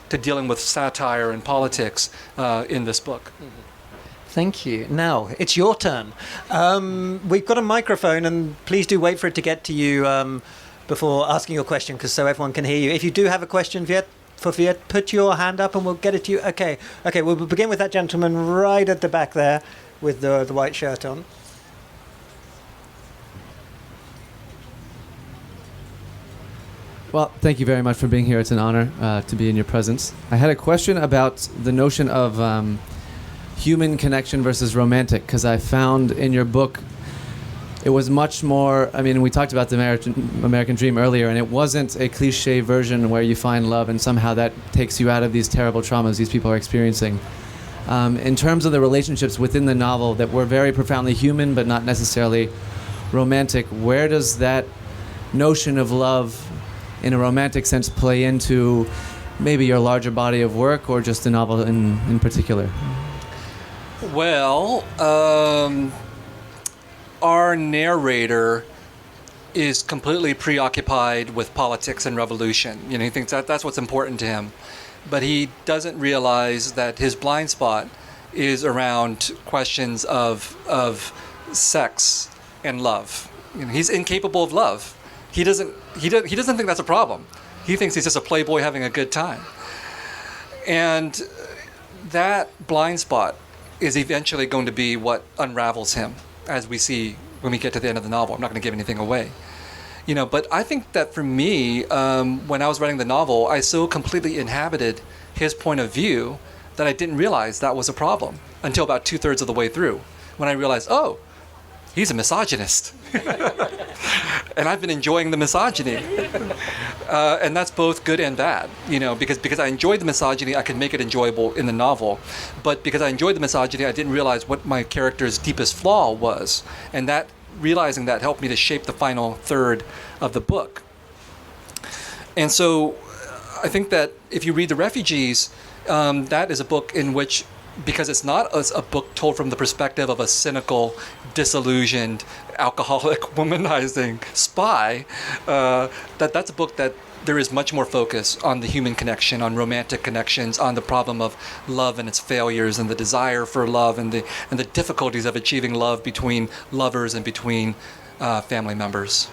dealing with satire and politics in this book. Thank you. Now, it's your turn. We've got a microphone, and please do wait for it to get to you before asking your question, because so everyone can hear you. If you do have a question, Viet, put your hand up and we'll get it to you. Okay, we'll begin with that gentleman right at the back there with the white shirt on. Well, thank you very much for being here. It's an honor to be in your presence. I had a question about the notion of human connection versus romantic, because I found in your book it was much more, I mean, we talked about the American dream earlier, and it wasn't a cliche version where you find love and somehow that takes you out of these terrible traumas these people are experiencing. In terms of the relationships within the novel that were very profoundly human but not necessarily romantic, where does that notion of love in a romantic sense play into maybe your larger body of work or just the novel in particular? Well, our narrator is completely preoccupied with politics and revolution. You know, he thinks that's what's important to him. But he doesn't realize that his blind spot is around questions of sex and love. You know, he's incapable of love. He doesn't think that's a problem. He thinks he's just a playboy having a good time. And that blind spot is eventually going to be what unravels him, as we see when we get to the end of the novel. I'm not going to give anything away. You know, but I think that for me, when I was writing the novel, I so completely inhabited his point of view that I didn't realize that was a problem until about 2/3 of the way through, when I realized, oh, he's a misogynist. And I've been enjoying the misogyny. And that's both good and bad, you know, because I enjoyed the misogyny, I could make it enjoyable in the novel. But because I enjoyed the misogyny, I didn't realize what my character's deepest flaw was. And that realizing that helped me to shape the final third of the book. And so I think that if you read The Refugees, that is a book in which, because it's not a book told from the perspective of a cynical, disillusioned, alcoholic, womanizing spy, that's a book that there is much more focus on the human connection, on romantic connections, on the problem of love and its failures, and the desire for love, and the difficulties of achieving love between lovers and between family members.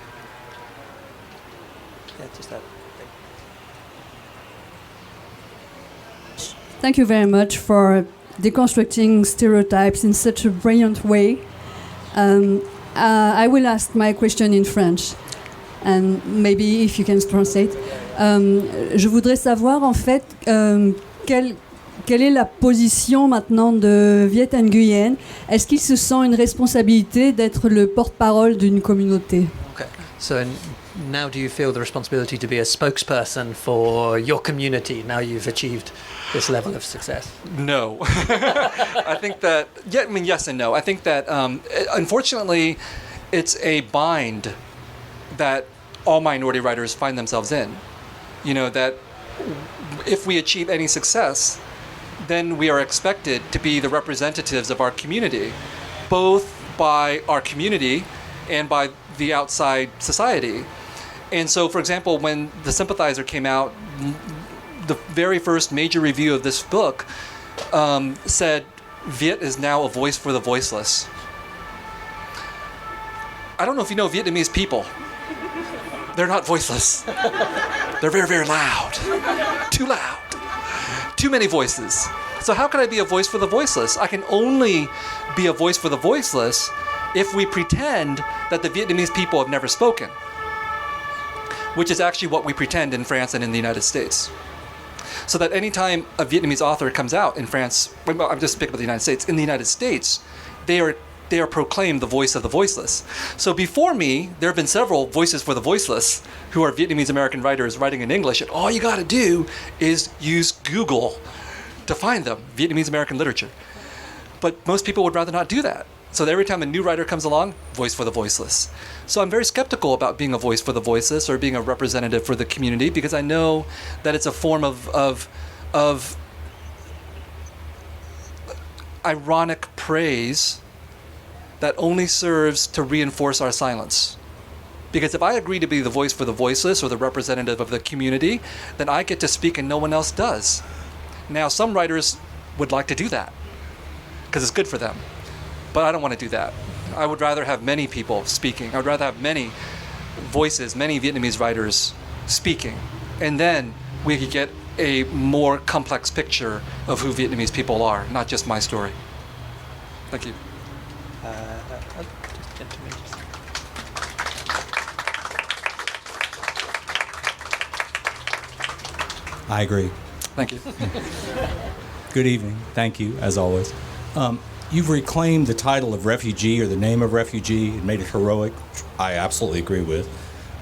Yeah, just that. Thank you very much for deconstructing stereotypes in such a brilliant way. I will ask my question in French, and maybe if you can translate. Je voudrais savoir en fait quelle est la position maintenant de Viet Thanh Nguyen. Est-ce qu'il se sent une responsabilité d'être le porte-parole d'une communauté? Okay. So now do you feel the responsibility to be a spokesperson for your community now you've achieved this level of success? No. I think that, yes and no. I think that, unfortunately, it's a bind that all minority writers find themselves in. You know, that if we achieve any success, then we are expected to be the representatives of our community, both by our community and by the outside society. And so, for example, when The Sympathizer came out, the very first major review of this book said, Viet is now a voice for the voiceless. I don't know if you know Vietnamese people. They're not voiceless. They're very, very loud. Too loud. Too many voices. So how can I be a voice for the voiceless? I can only be a voice for the voiceless if we pretend that the Vietnamese people have never spoken, which is actually what we pretend in France and in the United States. So that anytime a Vietnamese author comes out in France, well, I'm just speaking about the United States, in the United States, they are proclaimed the voice of the voiceless. So before me, there have been several voices for the voiceless who are Vietnamese American writers writing in English, and all you got to do is use Google to find them, Vietnamese American literature. But most people would rather not do that. So every time a new writer comes along, voice for the voiceless. So I'm very skeptical about being a voice for the voiceless or being a representative for the community, because I know that it's a form of ironic praise that only serves to reinforce our silence. Because if I agree to be the voice for the voiceless or the representative of the community, then I get to speak and no one else does. Now, some writers would like to do that, because it's good for them. But I don't want to do that. I would rather have many people speaking. I would rather have many voices, many Vietnamese writers speaking. And then we could get a more complex picture of who Vietnamese people are, not just my story. Thank you. I agree. Thank you. Good evening. Thank you, as always. You've reclaimed the title of refugee or the name of refugee and made it heroic, which I absolutely agree with.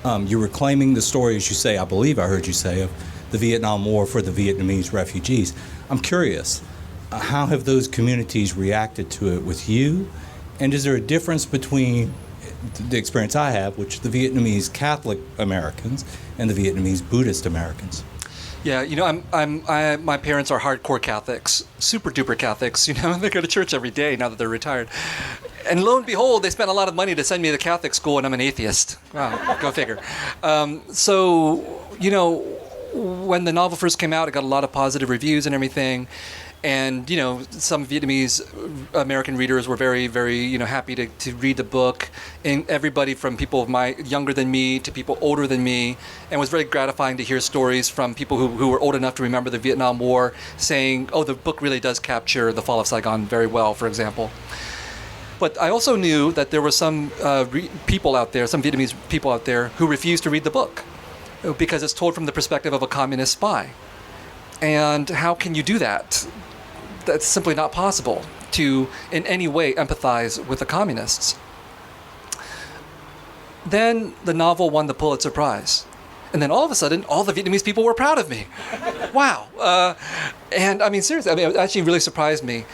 You're reclaiming the story, as you say, I believe I heard you say, of the Vietnam War for the Vietnamese refugees. I'm curious, how have those communities reacted to it with you? And is there a difference between the experience I have, which the Vietnamese Catholic Americans and the Vietnamese Buddhist Americans? Yeah, you know, my parents are hardcore Catholics, super duper Catholics. You know, they go to church every day now that they're retired. And lo and behold, they spent a lot of money to send me to Catholic school, and I'm an atheist. Wow, go figure. So, you know, when the novel first came out, it got a lot of positive reviews and everything. And, you know, some Vietnamese American readers were very, very, you know, happy to read the book. And everybody from people younger than me to people older than me. And it was very gratifying to hear stories from people who were old enough to remember the Vietnam War saying, oh, the book really does capture the fall of Saigon very well, for example. But I also knew that there were some people out there, some Vietnamese people out there who refused to read the book because it's told from the perspective of a communist spy. And how can you do that? That's simply not possible to in any way empathize with the communists. Then the novel won the Pulitzer Prize. And then all of a sudden, all the Vietnamese people were proud of me. Wow. And I mean, seriously, I mean, it actually really surprised me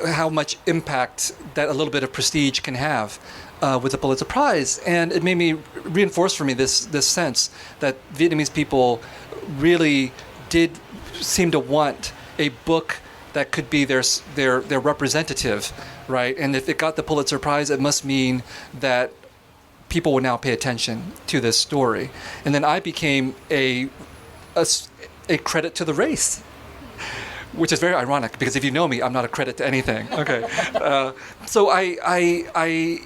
how much impact that a little bit of prestige can have with the Pulitzer Prize. And it made me reinforce for me this sense that Vietnamese people really did seem to want a book that could be their representative, right? And if it got the Pulitzer Prize, it must mean that people would now pay attention to this story. And then I became a credit to the race, which is very ironic because if you know me, I'm not a credit to anything. Okay, so I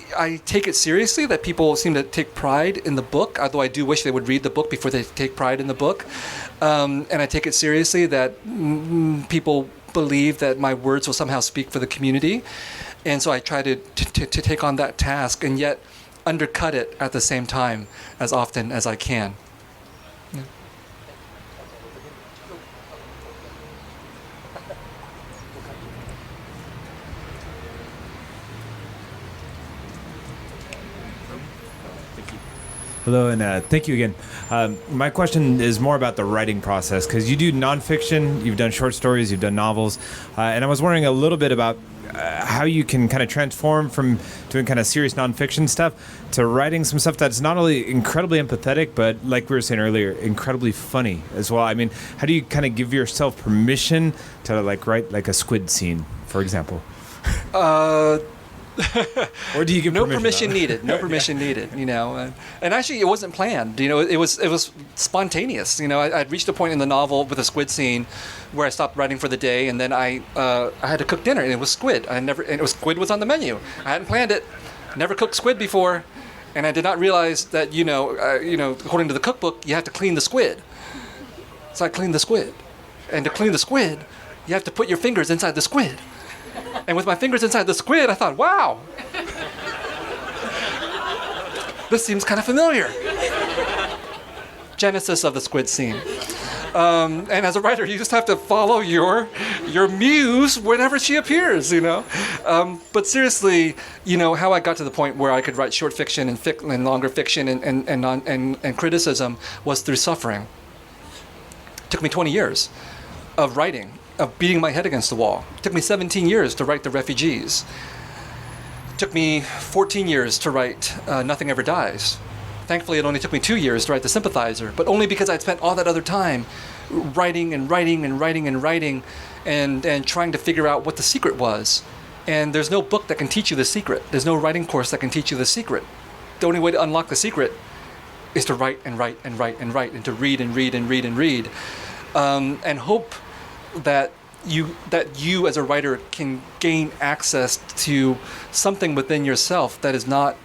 take it seriously that people seem to take pride in the book, although I do wish they would read the book before they take pride in the book. And I take it seriously that people believe that my words will somehow speak for the community. And so I try to take on that task and yet undercut it at the same time as often as I can. Yeah. Hello, and thank you again. My question is more about the writing process, because you do nonfiction, you've done short stories, you've done novels, and I was wondering a little bit about how you can kind of transform from doing kind of serious nonfiction stuff to writing some stuff that's not only incredibly empathetic, but like we were saying earlier, incredibly funny as well. I mean, how do you kind of give yourself permission to like write like a squid scene, for example? Or do you give no permission needed? No permission needed. You know, and actually, it wasn't planned. You know, it was spontaneous. You know, I'd reached a point in the novel with a squid scene where I stopped writing for the day, and then I had to cook dinner, and it was squid. Squid was on the menu. I hadn't planned it. Never cooked squid before, and I did not realize that according to the cookbook, you have to clean the squid. So I cleaned the squid, and to clean the squid, you have to put your fingers inside the squid. And with my fingers inside the squid, I thought, wow, this seems kind of familiar. Genesis of the squid scene. And as a writer, you just have to follow your muse whenever she appears, you know. But seriously, you know, how I got to the point where I could write short fiction and longer fiction and criticism was through suffering. It took me 20 years of writing, of beating my head against the wall. It took me 17 years to write The Refugees. It took me 14 years to write Nothing Ever Dies. Thankfully, it only took me 2 years to write The Sympathizer, but only because I'd spent all that other time writing and trying to figure out what the secret was. And there's no book that can teach you the secret. There's no writing course that can teach you the secret. The only way to unlock the secret is to write and write and write and write and to read and read and read and read. And hope that you as a writer can gain access to something within yourself that is not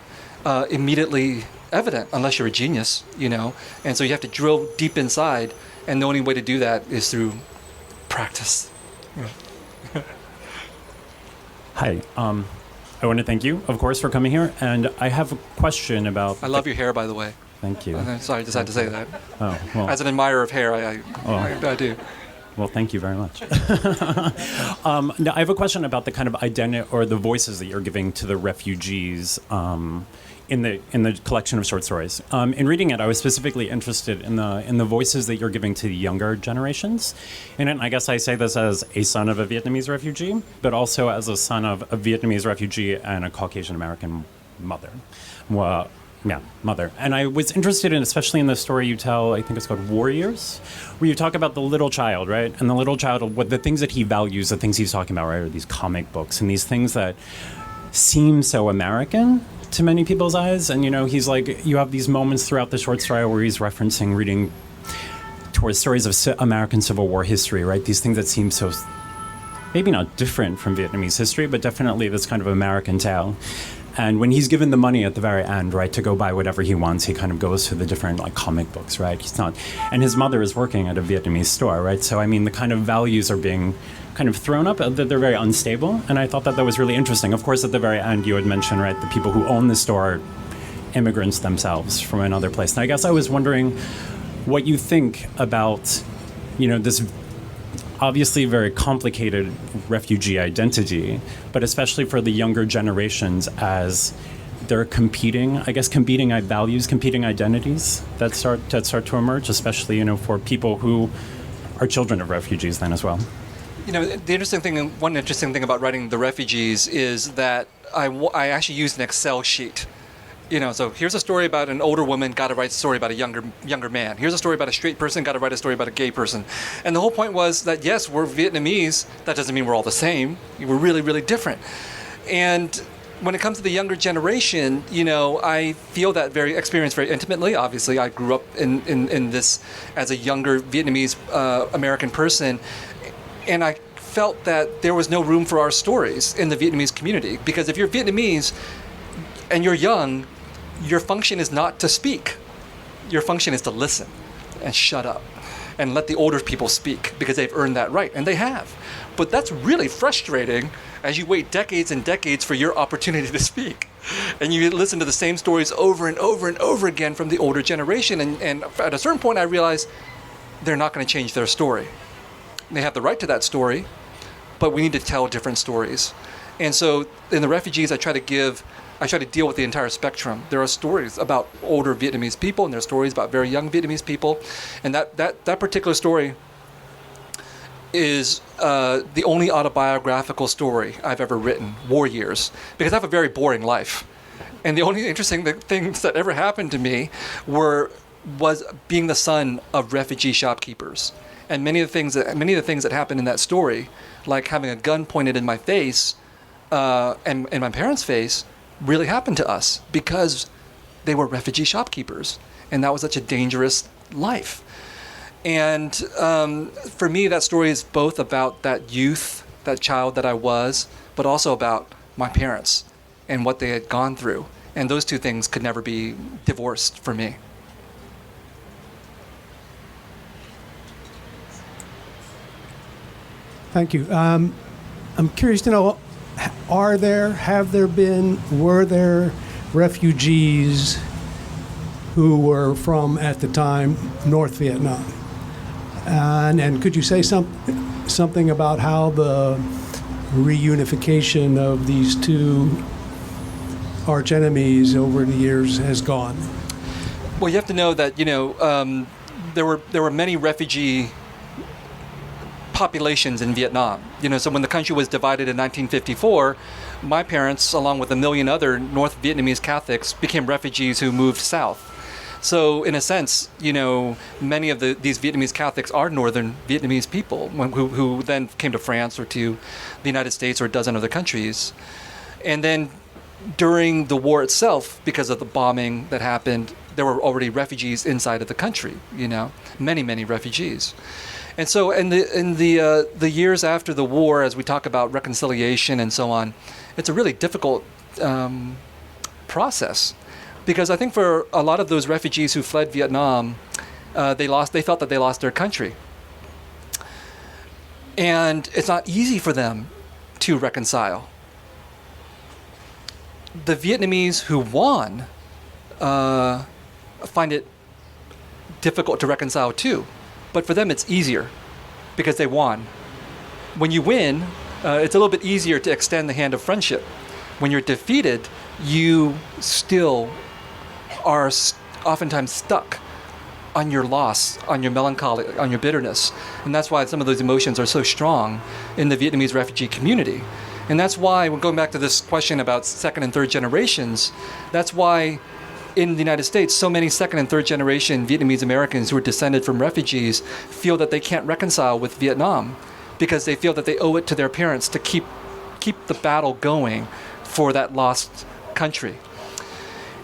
immediately evident unless you're a genius, and so you have to drill deep inside, and the only way to do that is through practice. Hi, I want to thank you, of course, for coming here, and I have a question about... I love your hair, by the way. Thank you. Sorry, I just had to say that. Oh, well. As an admirer of hair, I do. Well, thank you very much. Now, I have a question about the kind of identity or the voices that you're giving to the refugees in the collection of short stories. In reading it, I was specifically interested in the voices that you're giving to the younger generations. And I guess I say this as a son of a Vietnamese refugee, but also as a son of a Vietnamese refugee and a Caucasian American mother. Mother. And I was interested in, especially in the story you tell, I think it's called Warriors, where you talk about the little child, right? And the little child, what the things that he values, the things he's talking about, right, are these comic books and these things that seem so American to many people's eyes. And, he's like, you have these moments throughout the short story where he's referencing reading towards stories of American Civil War history, right? These things that seem so, maybe not different from Vietnamese history, but definitely this kind of American tale. And when he's given the money at the very end, right, to go buy whatever he wants, he kind of goes to the different comic books, right? He's not, and his mother is working at a Vietnamese store, right? So the kind of values are being kind of thrown up, that they're very unstable. And I thought that was really interesting. Of course, at the very end, you had mentioned, right, the people who own the store are immigrants themselves from another place. And I guess I was wondering what you think about, this obviously very complicated refugee identity, but especially for the younger generations as they're competing values, competing identities that start to emerge, especially, for people who are children of refugees then as well. One interesting thing about writing The Refugees is that I actually used an Excel sheet. So here's a story about an older woman, got to write a story about a younger man. Here's a story about a straight person, got to write a story about a gay person. And the whole point was that, yes, we're Vietnamese. That doesn't mean we're all the same. We're really, really different. And when it comes to the younger generation, I feel that experience very intimately. Obviously, I grew up in this as a younger Vietnamese American person. And I felt that there was no room for our stories in the Vietnamese community. Because if you're Vietnamese and you're young, your function is not to speak. Your function is to listen and shut up and let the older people speak because they've earned that right, and they have. But that's really frustrating as you wait decades and decades for your opportunity to speak. And you listen to the same stories over and over and over again from the older generation. And at a certain point, I realized they're not going to change their story. They have the right to that story, but we need to tell different stories. And so in The Refugees, I try to deal with the entire spectrum. There are stories about older Vietnamese people, and there are stories about very young Vietnamese people. And that particular story is the only autobiographical story I've ever written, War Years, because I have a very boring life. And the only interesting things that ever happened to me was being the son of refugee shopkeepers. And many of the things that happened in that story, like having a gun pointed in my face and in my parents' face, really happened to us because they were refugee shopkeepers, and that was such a dangerous life. And for me, that story is both about that youth, that child that I was, but also about my parents and what they had gone through. And those two things could never be divorced for me. Thank you. I'm curious to know, were there refugees who were from, at the time, North Vietnam? And could you say something about how the reunification of these two arch enemies over the years has gone? Well, you have to know that there were many refugee populations in Vietnam. So when the country was divided in 1954, my parents, along with a million other North Vietnamese Catholics, became refugees who moved south. So in a sense, many of these Vietnamese Catholics are northern Vietnamese people who then came to France or to the United States or a dozen other countries. And then during the war itself, because of the bombing that happened, there were already refugees inside of the country. Many refugees. And so in the years after the war, as we talk about reconciliation and so on, it's a really difficult process, because I think for a lot of those refugees who fled Vietnam, they felt that they lost their country. And it's not easy for them to reconcile. The Vietnamese who won find it difficult to reconcile too. But for them, it's easier because they won. When you win, it's a little bit easier to extend the hand of friendship. When you're defeated, you still are oftentimes stuck on your loss, on your melancholy, on your bitterness. And that's why some of those emotions are so strong in the Vietnamese refugee community. And that's why, we're going back to this question about second and third generations, that's why in the United States, so many second and third generation Vietnamese Americans who are descended from refugees feel that they can't reconcile with Vietnam, because they feel that they owe it to their parents to keep the battle going for that lost country.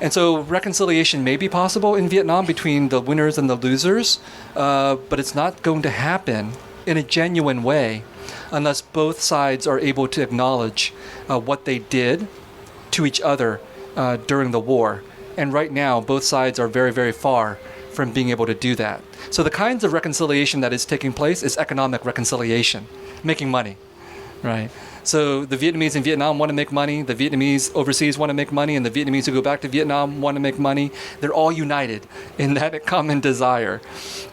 And so reconciliation may be possible in Vietnam between the winners and the losers, but it's not going to happen in a genuine way unless both sides are able to acknowledge what they did to each other during the war. And right now, both sides are very, very far from being able to do that. So the kinds of reconciliation that is taking place is economic reconciliation, making money, right? So the Vietnamese in Vietnam want to make money, the Vietnamese overseas want to make money, and the Vietnamese who go back to Vietnam want to make money. They're all united in that common desire.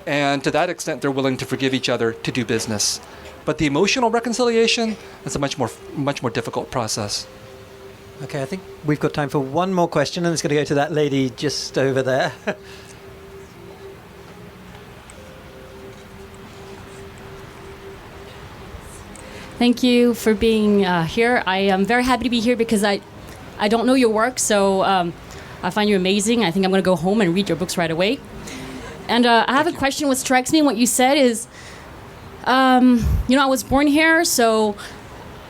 And to that extent, they're willing to forgive each other to do business. But the emotional reconciliation is a much more difficult process. Okay, I think we've got time for one more question, and it's going to go to that lady just over there. Thank you for being here. I am very happy to be here because I don't know your work, so I find you amazing. I think I'm going to go home and read your books right away. And I have a question. What strikes me in what you said is, I was born here, so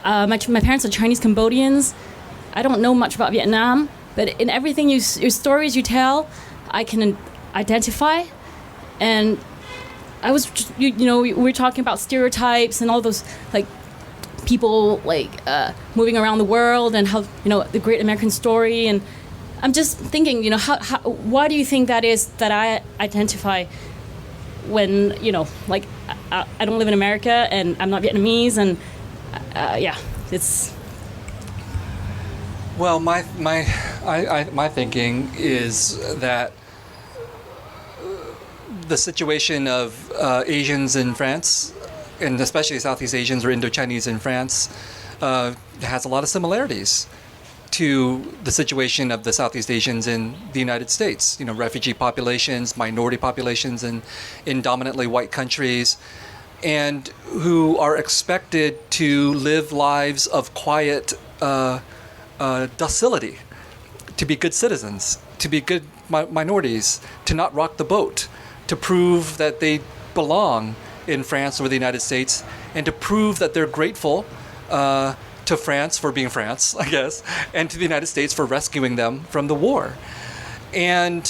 my parents are Chinese Cambodians. I don't know much about Vietnam, but in everything your stories you tell, I can identify. And I was, we were talking about stereotypes and all those, like, people moving around the world and how the great American story, and I'm just thinking why do you think that is that I identify when I don't live in America and I'm not Vietnamese, and it's well, my thinking is that the situation of Asians in France, and especially Southeast Asians or Indo-Chinese in France, has a lot of similarities to the situation of the Southeast Asians in the United States. Refugee populations, minority populations in dominantly white countries, and who are expected to live lives of quiet docility, to be good citizens, to be good minorities, to not rock the boat, to prove that they belong in France or the United States, and to prove that they're grateful to France for being France, I guess, and to the United States for rescuing them from the war. And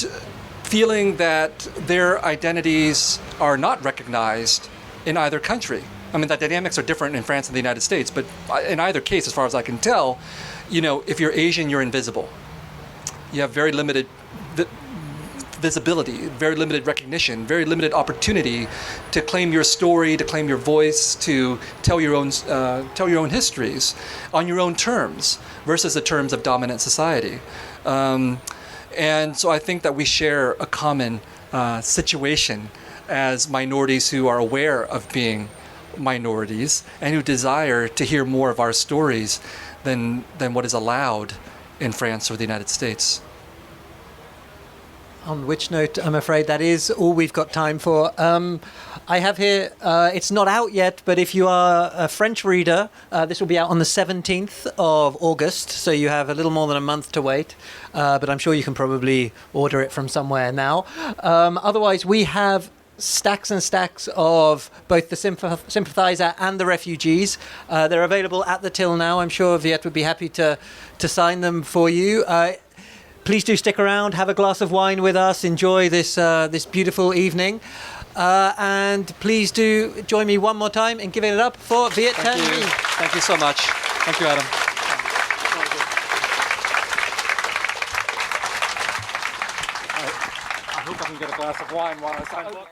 feeling that their identities are not recognized in either country. I mean, the dynamics are different in France and the United States, but in either case, as far as I can tell, if you're Asian, you're invisible. You have very limited visibility, very limited recognition, very limited opportunity to claim your story, to claim your voice, to tell your own histories on your own terms versus the terms of dominant society. And so I think that we share a common situation as minorities who are aware of being minorities and who desire to hear more of our stories than what is allowed in France or the United States. On which note, I'm afraid that is all we've got time for. I have here, it's not out yet, but if you are a French reader, this will be out on the 17th of August, so you have a little more than a month to wait. But I'm sure you can probably order it from somewhere now. Otherwise, we have stacks and stacks of both the Sympathizer and the refugees. They're available at the till now. I'm sure Viet would be happy to sign them for you. Please do stick around, have a glass of wine with us, enjoy this beautiful evening. And please do join me one more time in giving it up for Viet Thanh Nguyen. Thank you so much. Thank you, Adam. I hope I can get a glass of wine while I sign the book.